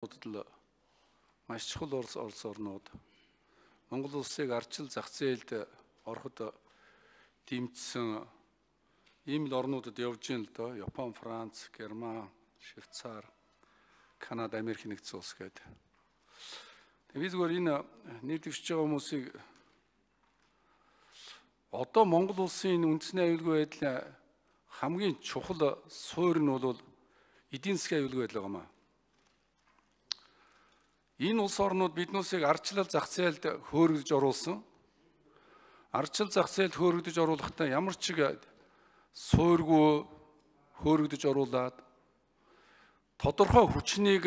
бодол маш чухал улс орнууд Монгол улсыг ардчил зах зээлд ороход дэмжсэн ийм л орнуудад явж байна л доо. Япон, Франц, Герман, Швейцар, Канада, Америк нэгдсэн улс гэдэг. Би зүгээр энэ нийт дэвшиж байгаа хүмүүсийг одоо Монгол улсын үндэсний аюулгүй байдлын хамгийн чухал суурь нь бол эдийн засгийн аюулгүй байдал юм аа. Энэ улс орнууд биднүүсийг ардчлал зах зээлд хөөргөж оруулсан. Ардчлал зах зээлд хөөргөж оруулахдаа ямар ч суурьгүй хөөргөж оруулаад тодорхой хүчнийг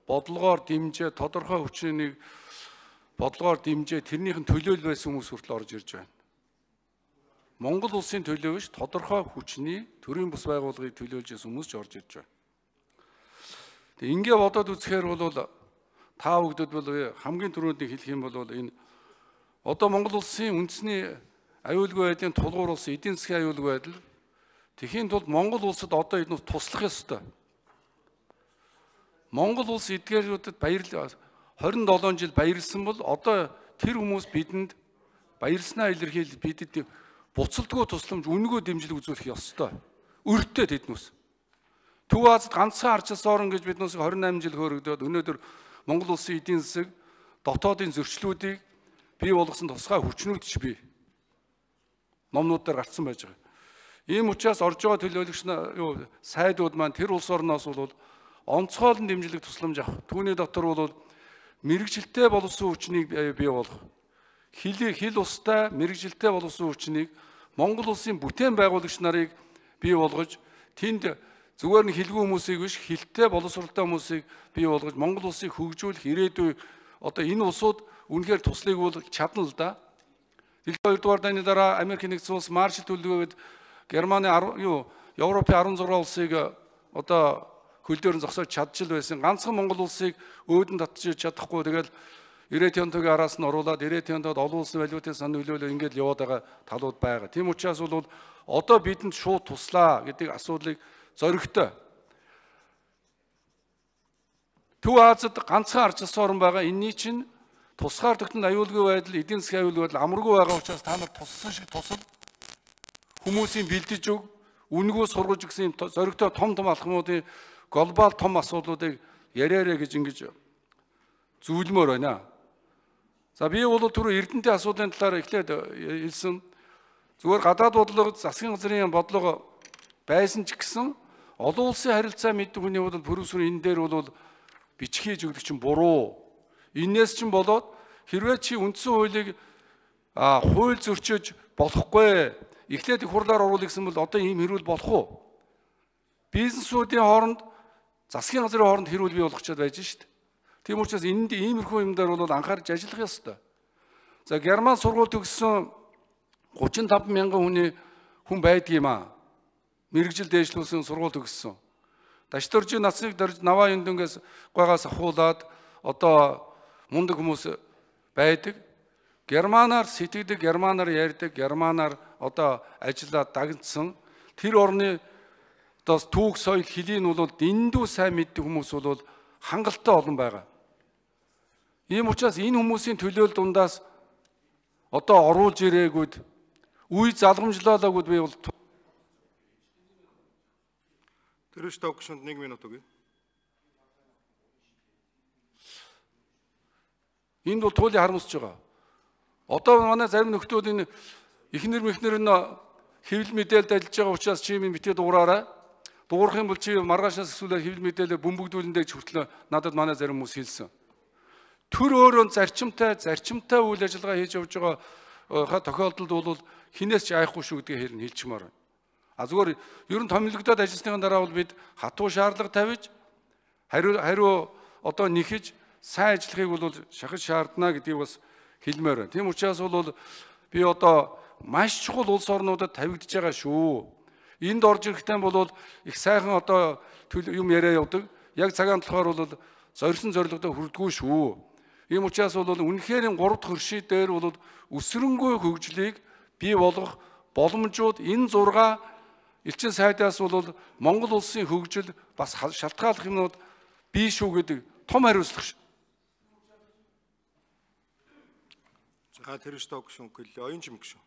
бодлогоор дэмжээ, тодорхой хүчнийг бодлогоор дэмжээ, тэрнийхэн төлөөл байсан хүмүүс хүртэл орж ирж байна. Монгол улсын төлөө биш, тодорхой хүчний төрийн бус байгууллагыг төлөөлж байсан хүмүүс ч орж ирж байна. Тэгээ ингээ бодоод үзэхээр бол та бүдд бол хамгийн түрүүнд хэлэх юм бол энэ одоо Монгол улсын үндэсний аюулгүй байдлын тулгуур улсын эдийн засгийн аюулгүй байдал тэхийн тулд Монгол улсад одоо энэ туслах ёстой. Монгол улс эдгээрүүдэд 27 жил баярлсан бол одоо тэр хүмүүс бидэнд баярлснаа илэрхийлж бидэд буцалтгүй тусламж үнэгүй дэмжлэг үзүүлэх ёстой. Өртөө тэднээс. Төв Азад ганцхан ардчилсан орн гэж биднээс 28 жил хөөрөгдөөд өнөөдөр Монгол улсын эдийн засаг дотоодын зөрчлүүдийг бий болгосон тусгай хүчнүүд ч бий. Номнууд дээр гарцсан байж байгаа. Ийм учраас орж байгаа төлөөлөгч сайдууд маань тэр улс орноос бол онцгойлон дэмжлэг тусламж авах. Түүний дотор бол мэрэгжилтэй боловсон хүчнийг бий болгох. Хил устай мэрэгжилтэй боловсон хүчнийг Монгол улсын бүтээн байгуулагч нарыг бий болгож тэнд зүгээр нь хилгүй хүмүүсийг биш хилтэй боловсролтой хүмүүсийг бий болгож Монгол улсыг хөгжүүлэх ирээдүй одоо энэ улсууд үнэхээр туслыг бол чадна л да. Дэлхийн 2-р дайны дараа Америк нэгдсэн улс Маршалл төлөвлөгөөд Германы Европын 16 улсыг одоо хөл дээр нь зогсоож чадчихл байсан. Ганцхан Монгол улсыг өөдөн татчих чадахгүй тэгэл 90 тонтогийн араас нь оруулаад 90 тонтод олон улсын валютын сан нөлөөлөл ингээд яваад байгаа талууд байгаа. Тийм учраас бол одоо бидэнд шууд туслаа гэдэг асуудлыг зоригтой. Төв Азад ганцхан ардчилсан орн байгаа. Энэний чинь тусгаар тогтнод аюулгүй байдал, эдийн засгийн аюулгүй байдал амаргүй байгаа учраас та нар туссан шиг тусал хүмүүсийн бэлдэж өг, үнэгүй сургаж гисэн зоригтой том алхмуудын глобал том асуудлуудыг яриараа гэж ингэж зүйлмөр байна. За би бол түрүү Эрдэнэтийн асуудлын талаар эхлээд хэлсэн. Зүгээр гадаад бодлого, засгийн газрын бодлого байсан ч гэсэн олон улсын харилцаа мэддэг хүний бол пүрэвсүр энэ дээр бол бичгийг өгдөг чинь буруу. Инээс чинь болоод хэрвээ чи үндсэн хуулийг хууль зөрчиж болохгүй. Эхлээд их хурлаар оруулах гэсэн бол одоо ийм хэрүүл болох уу? Бизнесүүдийн хооронд засгийн газрын хооронд хэрүүл бий болгочод байж шít. Тийм учраас энд иймэрхүү юм дээр бол анхаарч ажиллах ёстой. За Герман сургууль төгссөн 35 мянган хүн байдгийм аа. Мэргэжил дээшлүүлсэн сургууль төгссөн. Дашторжийн насыг дорж наваа юндангээс гойгоос ахуулаад одоо мундаг хүмүүс байдаг. Германаар сэтгэдэг, германаар ярьдаг, германаар одоо ажиллаад дагнсан тэр орны одоо түүх соёл хэлийн бол дэндүү сайн мэддэг хүмүүс бол хангалттай олон байгаа. Ийм учраас энэ хүмүүсийн төлөөл дундаас одоо оруулж ирээгүүд үе залгамжлалаагүүд би бол Тэрвш тавгшонд 1 минут өгье. Энд бол туулын харамсаж байгаа. Одоо манай зарим нөхдүүд энэ эхнэр мэхнэр нь хэвлэл мэдээлэлд ажиллаж байгаа учраас чи минь битээ дуураарай. Дуурах юм бол чи маргаашаас эсвэл хэвлэл мэдээлэл бөмбөгдүүлэндээ ч хүртэл надад манай зарим хүмүүс хэлсэн. Төр өөрөө зарчимтай үйл ажиллагаа хийж явж байгаа тохиолдолд бол хинээс ч айхгүй шүү гэдгийг хэлчихмээр байна. Зүгээр ер нь томилогдоод ажилласны дараа бол бид хатуу шаардлага тавьж хариу одоо нэхэж сайн ажиллахыг бол шахаж шаардна гэдгийг бас хэлмээр байна. Тийм учраас бол би одоо маш чухал улс орнуудад тавигдж байгаа шүү. Энд орж ирэхдээ бол их сайхан одоо юм яриа явдаг. Яг цагаан болохоор бол зорьсон зорилгодоо хүрдэггүй шүү. Ийм учраас бол үнэхээр 3 дахь хөрший дээр бол өсрөнгүй хөгжлийг бий болгох боломжууд энэ 6 элчин сайдаас бол Монгол улсын хөгжил бас шалтгааллах юмнууд бий шүү гэдэг том хариуцлага шүү. За тэр штаб гүшүүн үгүй л оюун жим гүшүүн.